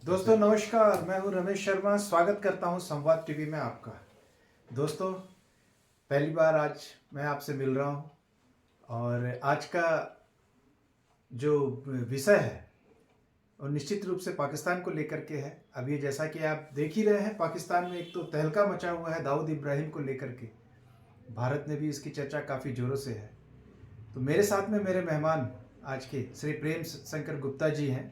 दोस्तों नमस्कार, मैं हूं रमेश शर्मा। स्वागत करता हूं संवाद टीवी में आपका। दोस्तों, पहली बार आज मैं आपसे मिल रहा हूं और आज का जो विषय है वो निश्चित रूप से पाकिस्तान को लेकर के है। अभी जैसा कि आप देख ही रहे हैं, पाकिस्तान में एक तो तहलका मचा हुआ है दाऊद इब्राहिम को लेकर के। भारत में भी इसकी चर्चा काफ़ी ज़ोरों से है। तो मेरे साथ में मेरे मेहमान आज के श्री प्रेम शंकर गुप्ता जी हैं।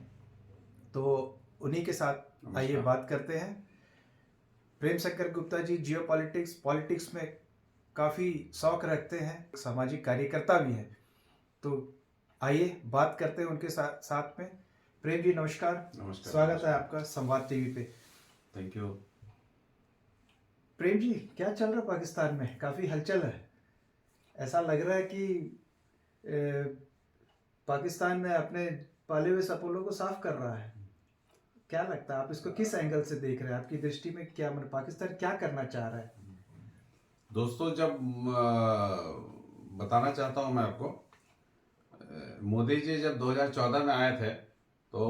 तो उन्हीं के साथ आइए नमस्कार। बात करते हैं। प्रेम शंकर गुप्ता जी जियो पॉलिटिक्स में काफ़ी शौक रखते हैं, सामाजिक कार्यकर्ता भी हैं। तो आइए बात करते हैं उनके साथ में। प्रेम जी नमस्कार। नमस्कार। स्वागत है आपका संवाद टीवी पे। Thank you. प्रेम जी, क्या चल रहा है पाकिस्तान में? काफ़ी हलचल है। ऐसा लग रहा है कि पाकिस्तान में अपने पाले हुए सपोलों को साफ कर रहा है। क्या लगता है, आप इसको किस एंगल से देख रहे हैं? आपकी दृष्टि में क्या, मतलब पाकिस्तान क्या करना चाह रहा है? दोस्तों, जब बताना चाहता हूं मैं आपको, मोदी जी जब 2014 में आए थे तो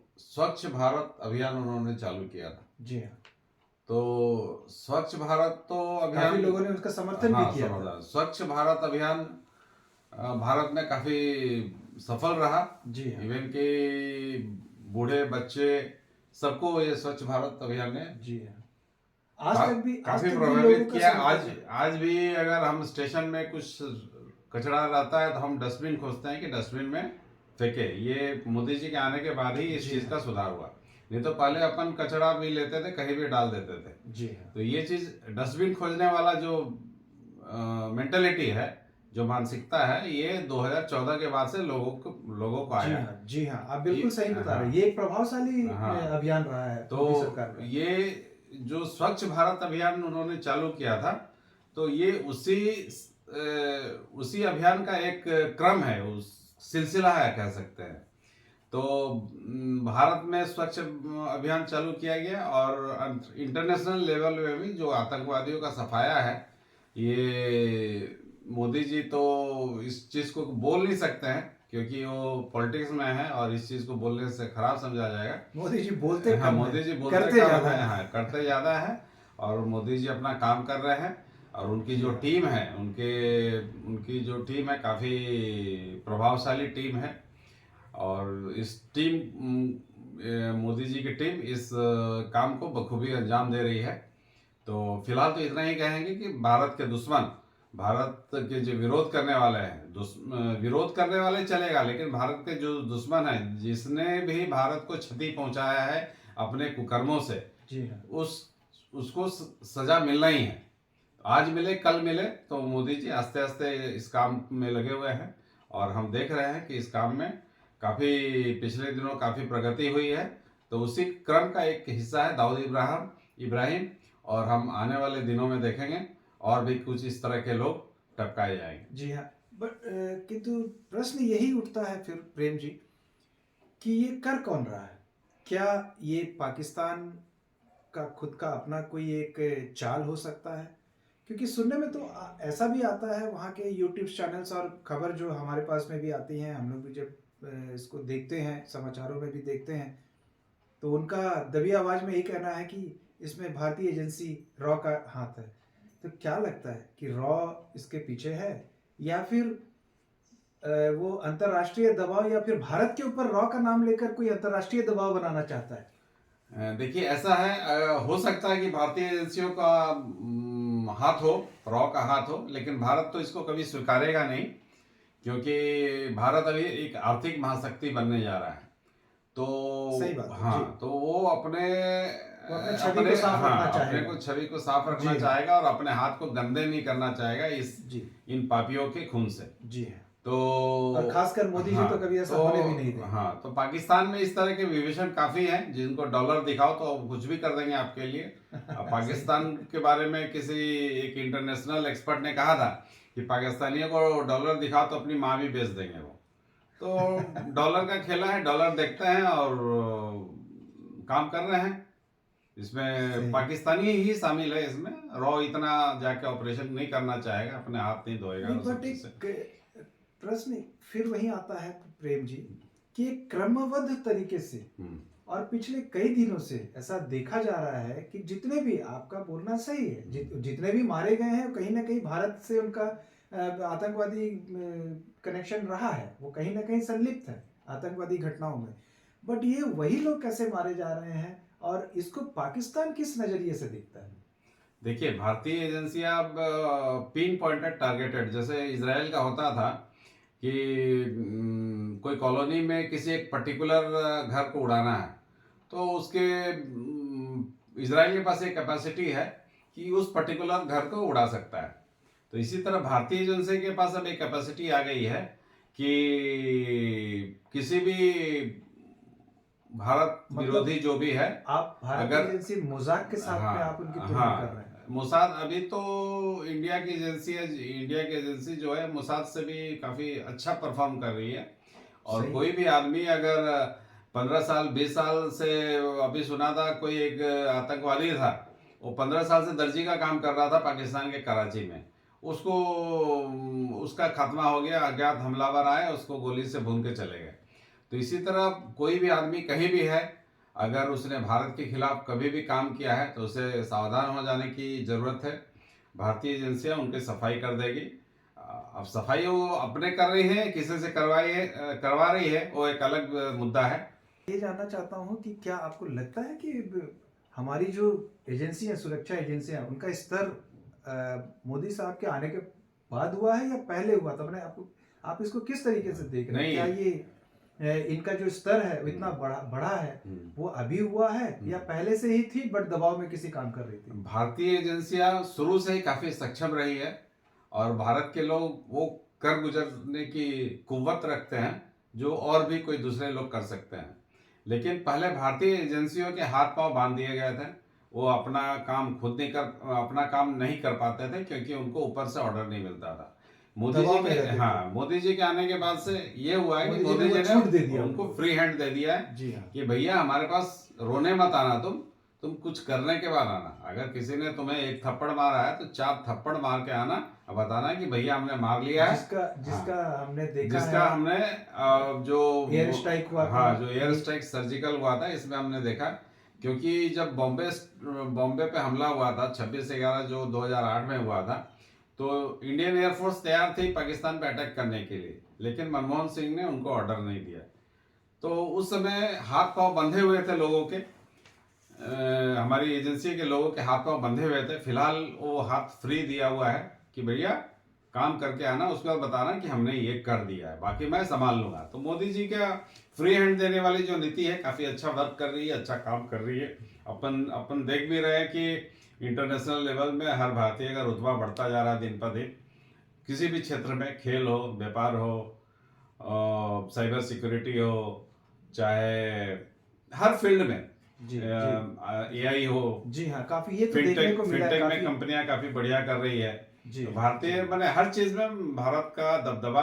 जी स्वच्छ भारत अभियान उन्होंने चालू किया था। जी हाँ। तो स्वच्छ भारत तो काफी अभियान, लोगों ने उसका समर्थन भी हाँ, किया था। समझा। स्वच्छ भारत अभियान भारत में काफी सफल रहा। जी हाँ। इवन कि बूढ़े बच्चे सबको ये स्वच्छ भारत अभियान ने जी हाँ। आज काफी तक भी प्रभावित लोगों का किया। समर्थन आज है। आज भी अगर हम स्टेशन में कुछ कचरा रहता है तो हम डस्टबिन खोजते हैं कि डस्टबिन में फेंके। ये मोदी जी के आने के बाद ही इस जी चीज हाँ। का सुधार हुआ। नहीं तो पहले अपन कचरा भी लेते थे, कहीं भी डाल देते थे। जी हाँ। तो ये चीज, डस्टबिन खोजने वाला जो मेंटेलिटी है, जो मानसिकता है, ये 2014 के बाद से लोगों को जी आया है। हाँ। जी हाँ, आप बिल्कुल सही बता रहे हाँ, हैं। ये एक प्रभावशाली हाँ। अभियान रहा है तो मोदी सरकार का। ये जो स्वच्छ भारत अभियान उन्होंने चालू किया था, तो ये उसी अभियान का एक क्रम है, उस सिलसिला है कह सकते हैं। तो भारत में स्वच्छ अभियान चालू किया गया और इंटरनेशनल लेवल में भी जो आतंकवादियों का सफाया है, ये मोदी जी तो इस चीज को बोल नहीं सकते हैं क्योंकि वो पॉलिटिक्स में है और इस चीज को बोलने से खराब समझा जाएगा। मोदी जी बोलते हाँ, कम मोदी जी है, बोलते करते कम ज्यादा है, है। हाँ, करते ज्यादा है। और मोदी जी अपना काम कर रहे हैं और उनकी जी जो हाँ। टीम है, उनकी जो टीम है, काफी प्रभावशाली टीम है। और इस मोदी जी की टीम इस काम को बखूबी अंजाम दे रही है। तो फिलहाल तो इतना ही कहेंगे कि भारत के दुश्मन, भारत के जो विरोध करने वाले हैं, विरोध करने वाले चलेगा, लेकिन भारत के जो दुश्मन है, जिसने भी भारत को क्षति पहुंचाया है अपने कुकर्मों से, जी हाँ। उस उसको सजा मिलना ही है। आज मिले कल मिले, तो मोदी जी आस्ते आस्ते इस काम में लगे हुए हैं और हम देख रहे हैं कि इस काम में काफी पिछले दिनों काफी प्रगति हुई है। तो उसी क्रम का एक हिस्सा है दाऊद इब्राहिम। और हम आने वाले दिनों में देखेंगे और भी कुछ इस तरह के लोग टपकाए जाएंगे। जी हाँ। बट किंतु प्रश्न यही उठता है फिर प्रेम जी कि ये कर कौन रहा है? क्या ये पाकिस्तान का खुद का अपना कोई एक चाल हो सकता है? क्योंकि सुनने में तो ऐसा भी आता है, वहाँ के यूट्यूब चैनल्स और खबर जो हमारे पास में भी आती हैं, हम लोग भी जब इसको देखते हैं, समाचारों में भी देखते हैं, तो उनका दबी आवाज़ में यही कहना है कि इसमें भारतीय एजेंसी रॉ का हाथ है। तो क्या लगता है कि रॉ इसके पीछे है, या फिर वो अंतर्राष्ट्रीय दबाव, या फिर भारत के ऊपर रॉ का नाम लेकर कोई अंतर्राष्ट्रीय दबाव बनाना चाहता है? देखिए, ऐसा है, हो सकता है कि भारतीय एजेंसियों का हाथ हो, रॉ का हाथ हो, लेकिन भारत तो इसको कभी स्वीकारेगा नहीं, क्योंकि भारत अभी एक आर्थिक महाशक्ति बनने जा रहा है। सही तो बात है जी। हाँ, तो वो वो अपने छवि को साफ रखना अपने चाहेगा। को छवि को साफ रखना जी हाँ। चाहेगा और अपने हाथ को गंदे नहीं करना चाहेगा जी। इन पापियों के खून से। जी हाँ। तो और खासकर मोदी जी हाँ, तो कभी ऐसा तो होने भी नहीं देंगे। हाँ, तो पाकिस्तान में इस तरह के विवेचन काफी हैं, जिनको डॉलर दिखाओ तो कुछ भी कर देंगे आपके लिए। अब सही। पाकिस्तान के बारे में किसी एक इंटरनेशनल एक्सपर्ट ने कहा था कि पाकिस्तानियों को डॉलर दिखाओ तो अपनी माँ भी बेच देंगे वो। तो डॉलर का खेला है, डॉलर देखते हैं और काम कर रहे हैं। इसमें सही। पाकिस्तानी ही शामिल है। इसमें रॉ इतना जाके ऑपरेशन नहीं करना चाहेगा, अपने हाथ नहीं धोएगा नहीं, वो सब बट चीज से। एक प्रश्न फिर वही आता है प्रेम जी कि एक क्रमबद्ध तरीके से हम्म। और पिछले कई दिनों से ऐसा देखा जा रहा है कि जितने भी, आपका बोलना सही है, जितने भी मारे गए हैं कहीं ना कहीं भारत से उनका आतंकवादी कनेक्शन रहा है, वो कहीं ना कहीं संलिप्त है आतंकवादी घटनाओं में। बट ये वही लोग कैसे मारे जा रहे हैं और इसको पाकिस्तान किस नजरिए से देखता है? देखिए, भारतीय एजेंसियां अब पिन पॉइंटेड टारगेटेड, जैसे इसराइल का होता था कि कोई कॉलोनी में किसी एक पर्टिकुलर घर को उड़ाना है, तो उसके इसराइल के पास एक कैपेसिटी है कि उस पर्टिकुलर घर को उड़ा सकता है। तो इसी तरह भारतीय एजेंसी के पास अब एक कैपेसिटी आ गई है कि किसी भी भारत मतलब विरोधी जो भी है, आप भारतीय अगर एजेंसी मजाक के साथ में आप उनकी तुलना कर रहे हैं? मोसाद अभी तो इंडिया की एजेंसी है, इंडिया की एजेंसी जो है मोसाद से भी काफी अच्छा परफॉर्म कर रही है। और सही। कोई भी आदमी अगर 15 साल 20 साल से, अभी सुना था कोई एक आतंकवादी था, वो 15 साल से दर्जी का काम कर रहा था पाकिस्तान के कराची में, उसको उसका खात्मा हो गया, अज्ञात हमलावर आए उसको गोली से भून के चले गए। तो इसी तरह कोई भी आदमी कहीं भी है, अगर उसने भारत के खिलाफ कभी भी काम किया है तो उसे सावधान हो जाने की ज़रूरत है। भारतीय एजेंसियां उनकी सफाई कर देगी। अब सफाई वो अपने कर रही है, किसी से करवा रही है, वो एक अलग मुद्दा है। ये जानना चाहता हूँ कि क्या आपको लगता है कि हमारी जो एजेंसियां, सुरक्षा एजेंसियां, उनका स्तर मोदी साहब के आने के बाद हुआ है या पहले हुआ था? मैंने आपको, आप इसको किस तरीके से देख रहे हैं? नहीं। क्या ये इनका जो स्तर है वो इतना बढ़ा है, वो अभी हुआ है या पहले से ही थी बट दबाव में किसी काम कर रही थी? भारतीय एजेंसियां शुरू से ही काफी सक्षम रही है और भारत के लोग वो कर गुजरने की कुव्वत रखते हैं जो और भी कोई दूसरे लोग कर सकते हैं। लेकिन पहले भारतीय एजेंसियों के हाथ पांव बांध दिए गए थे, वो अपना काम खुद नहीं कर अपना काम नहीं कर पाते थे क्योंकि उनको ऊपर से ऑर्डर नहीं मिलता था। मोदी जी के मोदी जी के आने के बाद से ये हुआ है कि मोदी जी छूट दे दिया ने उनको फ्री हैंड दे दिया है जी हाँ। कि भैया हमारे पास रोने मत आना, तुम कुछ करने के बाद आना। अगर किसी ने तुम्हें एक थप्पड़ मारा है तो 4 थप्पड़ मार के आना और बताना कि भैया हमने मार लिया है। जिसका हमने देखा जिसका है, हमने जो एयर स्ट्राइक हुआ था। हाँ, जो एयर स्ट्राइक सर्जिकल हुआ था, इसमें हमने देखा। क्योंकि जब बॉम्बे पे हमला हुआ था 26/11 जो 2008 में हुआ था, तो इंडियन एयरफोर्स तैयार थी पाकिस्तान पे अटैक करने के लिए, लेकिन मनमोहन सिंह ने उनको ऑर्डर नहीं दिया। तो उस समय हाथ पांव बंधे हुए थे लोगों के, हमारी एजेंसी के लोगों के हाथ पांव बंधे हुए थे। फिलहाल वो हाथ फ्री दिया हुआ है कि भैया काम करके आना, उसके बाद बताना कि हमने ये कर दिया है, बाकी मैं संभाल लूंगा। तो मोदी जी का फ्री हैंड देने वाली जो नीति है काफी अच्छा वर्क कर रही है, अच्छा काम कर रही है। अपन देख भी रहे हैं कि इंटरनेशनल लेवल में हर भारतीय का रुतबा बढ़ता जा रहा है दिन पर दिन। किसी भी क्षेत्र में, खेल हो, व्यापार हो, साइबर सिक्योरिटी हो, चाहे हर फील्ड में, एआई हो, जी हाँ, काफी ये तो देखने को मिला है। फिनटेक में कंपनियां काफी बढ़िया कर रही है जी। तो भारतीय मैंने हर चीज में भारत का दबदबा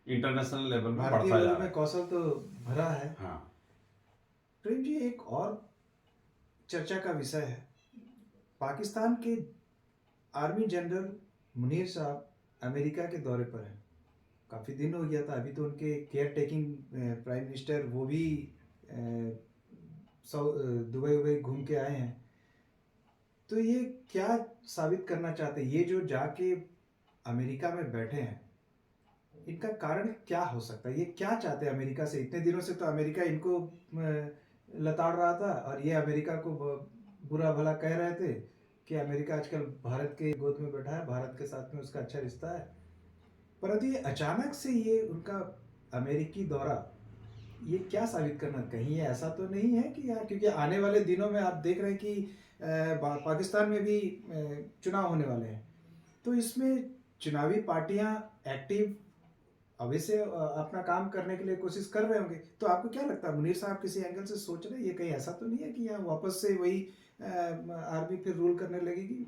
इंटरनेशनल लेवल में बढ़ता जा रहा है। कौशल तो भरा है। हाँ प्रेम जी, एक और चर्चा का विषय है, पाकिस्तान के आर्मी जनरल मुनीर साहब अमेरिका के दौरे पर हैं। काफ़ी दिन हो गया था, अभी तो उनके केयर टेकिंग प्राइम मिनिस्टर वो भी दुबई घूम के आए हैं। तो ये क्या साबित करना चाहते हैं, ये जो जाके अमेरिका में बैठे हैं, इनका कारण क्या हो सकता है? ये क्या चाहते हैं अमेरिका से? इतने दिनों से तो अमेरिका इनको लताड़ रहा था और ये अमेरिका को बुरा भला कह रहे थे कि अमेरिका आजकल भारत के गोद में बैठा है, भारत के साथ में उसका अच्छा रिश्ता है। परंतु ये अचानक से ये उनका अमेरिकी दौरा, ये क्या साबित करना, कहीं ये ऐसा तो नहीं है कि यार, क्योंकि आने वाले दिनों में आप देख रहे हैं कि पाकिस्तान में भी चुनाव होने वाले हैं, तो इसमें चुनावी पार्टियां एक्टिव अवश्य अपना काम करने के लिए कोशिश कर रहे होंगे। तो आपको क्या लगता है, मुनीर साहब किसी एंगल से सोच रहे हैं ये कहीं ऐसा तो नहीं है कि यहाँ वापस से वही आर्मी फिर रूल करने लगेगी,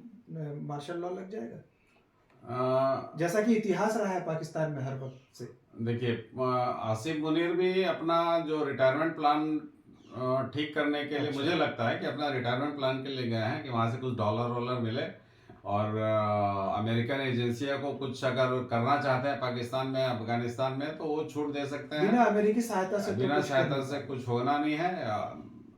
मार्शल लॉ लग जाएगा, जैसा कि इतिहास रहा है पाकिस्तान में हर वक्त से? देखिए, आसिफ मुनीर भी अपना जो रिटायरमेंट प्लान ठीक करने के लिए, मुझे लगता है कि अपना रिटायरमेंट प्लान के लिए गए हैं कि वहाँ से कुछ डॉलर मिले और अमेरिकन एजेंसियों को कुछ अगर करना चाहते हैं पाकिस्तान में, अफगानिस्तान में, तो वो छूट दे सकते हैं। बिना अमेरिकी सहायता से बिना सहायता से कुछ होना नहीं है।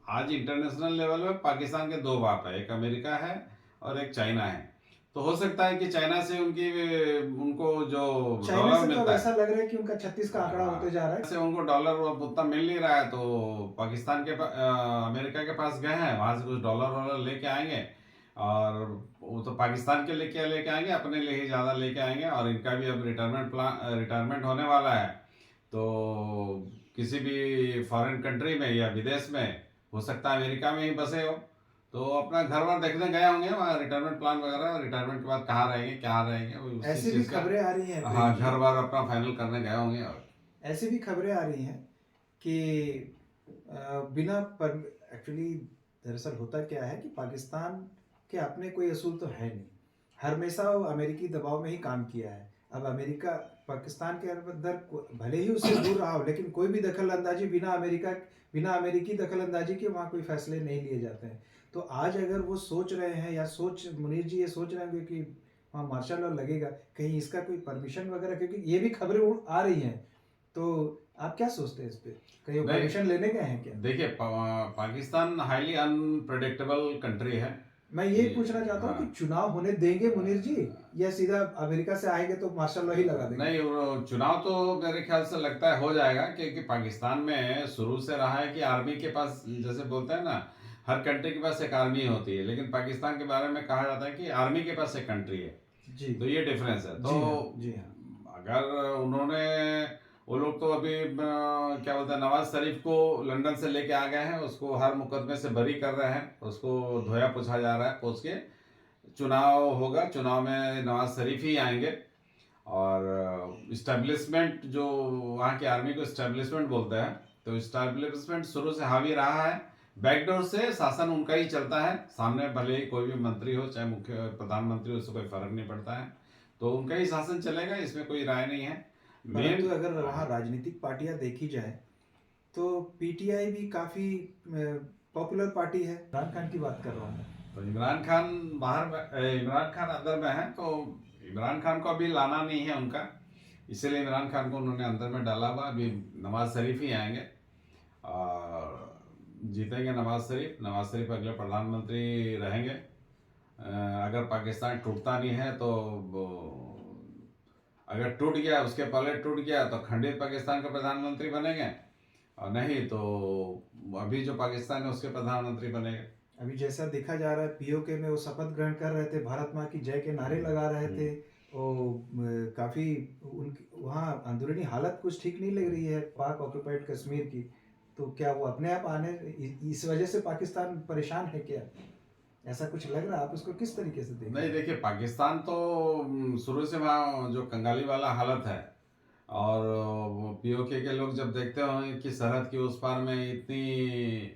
आज इंटरनेशनल लेवल में पाकिस्तान के दो बाप है, एक अमेरिका है और एक चाइना है। तो हो सकता है कि चाइना से उनको जो चाइना डॉलर से तो अब मिलता ऐसा है, लग रहा है कि उनका 36 का आंकड़ा होते जा रहा है। से उनको डॉलर उतना मिल नहीं रहा है, तो अमेरिका के पास गए हैं, वहां से कुछ डॉलर वॉलर लेके आएंगे, और वो तो पाकिस्तान के लिए लेके आएंगे, अपने लिए ही ज़्यादा लेके आएंगे। और इनका भी अब रिटायरमेंट होने वाला है, तो किसी भी फॉरेन कंट्री में या विदेश में, हो सकता है अमेरिका में ही बसे हो, तो अपना घर बार देखने गए होंगे, वहाँ रिटायरमेंट प्लान वगैरह, रिटायरमेंट के बाद कहाँ रहेंगे क्या रहेंगे, उसी ऐसी भी चीज़ का। खबरें आ रही हैं प्रेम हाँ, जी, घर बार अपना फाइनल करने गए होंगे। और ऐसी भी खबरें आ रही हैं कि बिना पर एक्चुअली दरअसल होता क्या है कि पाकिस्तान के अपने कोई असूल तो है नहीं, हमेशा वो अमेरिकी दबाव में ही काम किया है। अब अमेरिका पाकिस्तान के अंदर भले ही उससे दूर रहा हो, लेकिन कोई भी दखल अंदाजी बिना अमेरिकी दखल अंदाजी के वहाँ कोई फैसले नहीं लिए जाते हैं। तो आज अगर वो सोच रहे हैं या मुनीर जी ये सोच रहे हैं कि वहाँ मार्शल लॉ लगेगा, कहीं इसका कोई परमिशन वगैरह, क्योंकि ये भी खबरें आ रही हैं, तो आप क्या सोचते हैं इस पे, कहीं वो नहीं, परमिशन लेने गए हैं क्या? देखिए, पाकिस्तान हाईली अनप्रडिक्टेबल कंट्री है। मैं यही पूछना चाहता हूँ हाँ, कि चुनाव होने देंगे मुनीर जी, या सीधा अमेरिका से आएंगे तो मार्शल लॉ ही लगा देंगे? नहीं, वो चुनाव तो मेरे ख्याल से लगता है हो जाएगा, क्योंकि पाकिस्तान में शुरू से रहा है कि आर्मी के पास, जैसे बोलते हैं ना, हर कंट्री के पास एक आर्मी होती है, लेकिन पाकिस्तान के बारे में कहा जाता है कि आर्मी के पास एक कंट्री है। जी तो ये डिफरेंस है। तो जी हाँ, जी हाँ। अगर उन्होंने, वो लोग तो अभी क्या बोलते हैं, नवाज शरीफ को लंदन से लेके आ गए हैं, उसको हर मुकदमे से बरी कर रहे हैं, उसको धोया पोछा जा रहा है, पोछ के चुनाव होगा, चुनाव में नवाज शरीफ ही आएंगे। और इस्टेब्लिशमेंट, जो वहाँ की आर्मी को इस्टेब्लिशमेंट बोलते हैं, तो इस्टेब्लिशमेंट शुरू से हावी रहा है, बैकडोर से शासन उनका ही चलता है, सामने भले ही कोई भी मंत्री हो, चाहे मुख्य प्रधानमंत्री हो, उससे कोई फर्क नहीं पड़ता है, तो उनका ही शासन चलेगा, इसमें कोई राय नहीं है। मेन, परंतु अगर वहाँ राजनीतिक पार्टियां देखी जाए तो पीटीआई भी काफी पॉपुलर पार्टी है। इमरान खान की बात कर रहा हूँ मैं। तो इमरान खान अंदर में है, तो इमरान खान को अभी लाना नहीं है उनका, इसीलिए इमरान खान को उन्होंने अंदर में डाला हुआ। अभी नवाज शरीफ ही आएंगे और जीतेंगे नवाज शरीफ अगले प्रधानमंत्री रहेंगे। अगर पाकिस्तान टूटता नहीं है तो अगर टूट गया, उसके पहले टूट गया, तो खंडित पाकिस्तान का प्रधानमंत्री बनेंगे, और नहीं तो अभी जो पाकिस्तान है उसके प्रधानमंत्री बनेंगे। अभी जैसा देखा जा रहा है, पीओके में वो शपथ ग्रहण कर रहे थे, भारत माँ की जय के नारे लगा रहे थे, और काफी उनकी वहाँ अंदरूनी हालत कुछ ठीक नहीं लग रही है पाक ऑक्युपाइड कश्मीर की। तो क्या वो अपने आप आने, इस वजह से पाकिस्तान परेशान है क्या, ऐसा कुछ लग रहा है? आप उसको किस तरीके से देख रहे नहीं, हैं? देखिए, पाकिस्तान तो शुरू से वहाँ जो कंगाली वाला हालत है, और पीओके के लोग जब देखते होंगे कि सरहद की उस पार में इतनी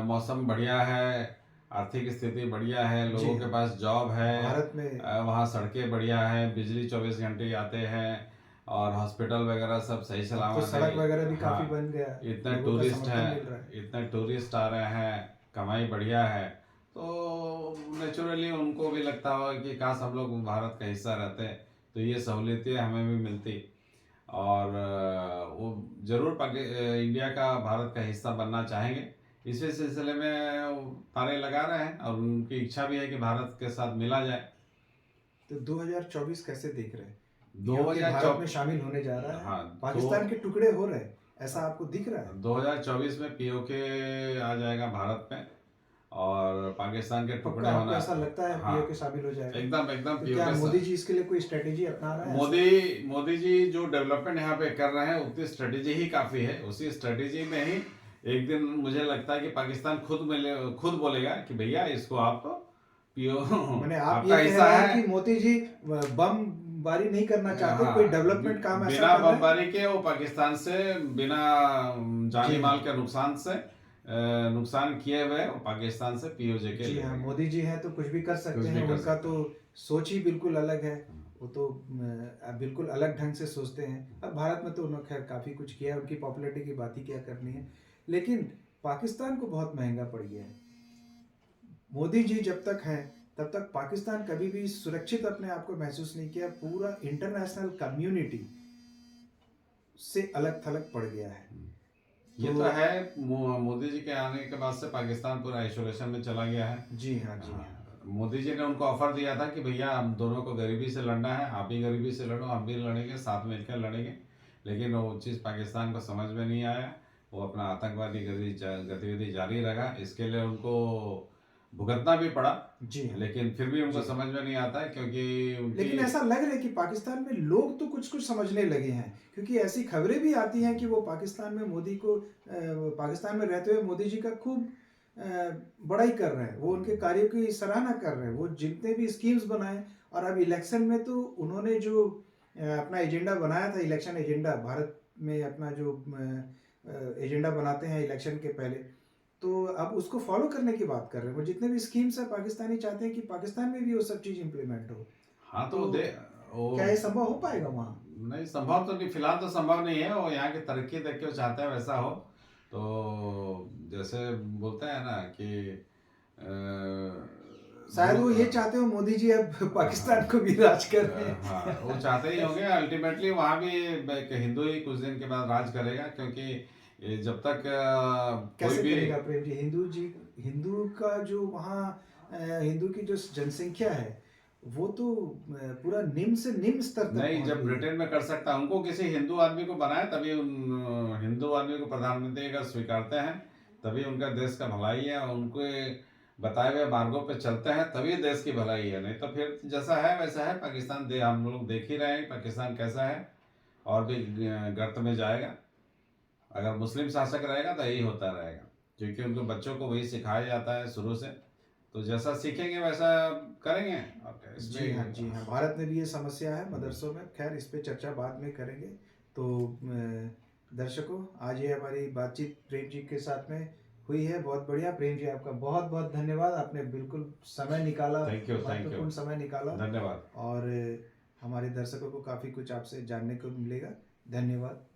मौसम बढ़िया है, आर्थिक स्थिति बढ़िया है, जी लोगों के पास जॉब है, भारत में वहाँ सड़कें बढ़िया है, बिजली 24 घंटे आते हैं, और हॉस्पिटल वगैरह सब सही अब तो सलामत सड़क है। वगैरह भी काफी हाँ, बन गया, इतने लोगों का टूरिस्ट समर्थन हैं, मिल रहा है। इतने टूरिस्ट आ रहे हैं, कमाई बढ़िया है, तो नेचुरली उनको भी लगता होगा कि काश हम लोग भारत का हिस्सा रहते, तो ये सहूलियतें हमें भी मिलती। और वो जरूर इंडिया का, भारत का हिस्सा बनना चाहेंगे। इसी सिलसिले में वो तारे लगा रहे हैं, और उनकी इच्छा भी है कि भारत के साथ मिला जाए। तो 2024 कैसे देख रहे हैं? दो पीओके हजार भारत में शामिल होने जा रहा है, हाँ, पाकिस्तान के टुकड़े हो रहे हैं, ऐसा आपको दिख रहा है? 2024 में पीओके आ जाएगा भारत में, और पाकिस्तान के टुकड़े पक्का आपको होना। ऐसा लगता है हाँ, पीओके शामिल हो जाएगा? एकदम एकदम तो क्या पीओके। मोदी जी इसके लिए कोई स्ट्रेटेजी अपना रहा है? मोदी जी जो डेवलपमेंट यहाँ पे कर रहे हैं, उतनी स्ट्रेटेजी ही काफी है। उसी स्ट्रेटेजी में ही एक दिन मुझे लगता है कि पाकिस्तान खुद बोलेगा कि भैया इसको आप पीओ मैंने आप आपका ये कह हिस्सा रहे हैं है। कि मोदी जी बम बारी नहीं करना चाहते, हाँ, कोई डेवलपमेंट काम ऐसा बिना कर रहे हैं? बमबारी के वो पाकिस्तान से, बिना जानी जी माल के नुकसान किए हुए, वो पाकिस्तान से पीओजे के जी हाँ, लिए। मोदी जी हैं तो कुछ भी कर सकते कुछ भी हैं, कर उनका सकते तो सोच ही बिल्कुल अलग है। वो तो बिल्कुल अलग ढंग से सोचते हैं। अब भारत में तो उन्होंने खैर काफ़ी कुछ किया है, उनकी पॉपुलैरिटी की बात ही क्या करनी है, लेकिन पाकिस्तान को बहुत महंगा पड़ गया है। मोदी जी जब तक हैं तब तक पाकिस्तान कभी भी सुरक्षित अपने आप को महसूस नहीं किया, पूरा इंटरनेशनल कम्युनिटी से अलग थलग पड़ गया है। ये तो है। मोदी जी के आने के बाद से पाकिस्तान पूरा आइसोलेशन में चला गया है। जी हाँ, जी हाँ। हाँ, मोदी जी ने उनको ऑफर दिया था कि भैया हम दोनों को गरीबी से लड़ना है, आप भी गरीबी से लड़ो, हम भी लड़ेंगे, साथ मिलकर लड़ेंगे। लेकिन वो चीज़ पाकिस्तान को समझ में नहीं आया। वो अपना आतंकवादी गतिविधि जारी रखा, इसके लिए उनको भुगतना भी पड़ा। जी हाँ। लेकिन फिर भी उनको जी। समझ में नहीं आता है, क्योंकि लेकिन उनकी ऐसा लग रहा है कि पाकिस्तान में लोग तो कुछ कुछ समझने लगे हैं, क्योंकि ऐसी खबरें भी आती हैं कि वो पाकिस्तान में मोदी को पाकिस्तान में रहते हुए मोदी जी का खूब बड़ाई कर रहे हैं, वो उनके कार्यों की सराहना कर रहे हैं, वो जितने भी स्कीम्स बनाए। और अब इलेक्शन में तो उन्होंने जो अपना एजेंडा बनाया था, इलेक्शन एजेंडा, भारत में अपना जो एजेंडा बनाते हैं इलेक्शन के पहले, तो अब उसको फॉलो करने की बात कर रहे हैं। वो जितने भी स्कीम्स है पाकिस्तानी चाहते हैं कि पाकिस्तान में भी वो सब चीज़ इम्प्लीमेंट हो। हाँ तो तो वो क्या ये संभव हो पाएगा वहाँ? नहीं, संभव तो नहीं, फिलहाल तो संभव नहीं है। वो यहाँ की तरक्की देख के वो चाहते हैं वैसा हो। तो जैसे बोलते हैं ना कि शायद वो ये गुरु चाहते हो मोदी जी अब पाकिस्तान को भी राज कर रहे हाँ, हैं। वो चाहते ही होंगे। अल्टीमेटली वहाँ भी एक हिंदू ही कुछ दिन के बाद राज करेगा, क्योंकि ये जब तक कोई कैसे भी करेगा प्रेम जी? हिंदू का जो वहाँ हिंदू की जो जनसंख्या है, वो तो पूरा निम्न से निम्न स्तर तक नहीं, पहुंच जब गई है। ब्रिटेन में कर सकता है, उनको किसी हिंदू आदमी को बनाए तभी उन हिंदू आदमी को प्रधानमंत्री अगर स्वीकारते हैं तभी उनका देश का भलाई है। उनके बताए हुए मार्गों पे चलते हैं तभी देश की भलाई है। नहीं तो फिर जैसा है वैसा है। पाकिस्तान दे हम लोग देख ही रहे हैं पाकिस्तान कैसा है, और भी गर्त में जाएगा। अगर मुस्लिम शासक रहेगा तो यही होता रहेगा, क्योंकि उनके बच्चों को वही सिखाया जाता है शुरू से। तो जैसा सीखेंगे वैसा करेंगे। और क्या जी हाँ, जी हाँ। इसमें। भारत में भी ये समस्या है मदरसों में। खैर, इस पे चर्चा बाद में करेंगे। तो दर्शकों, आज ये हमारी बातचीत प्रेम जी के साथ में हुई है। बहुत बढ़िया प्रेम जी, आपका बहुत बहुत धन्यवाद। आपने बिल्कुल समय निकाला, थैंक यू, थैंक यू, महत्वपूर्ण समय निकाला। धन्यवाद। और हमारे दर्शकों को काफ़ी कुछ आपसे जानने को मिलेगा। धन्यवाद।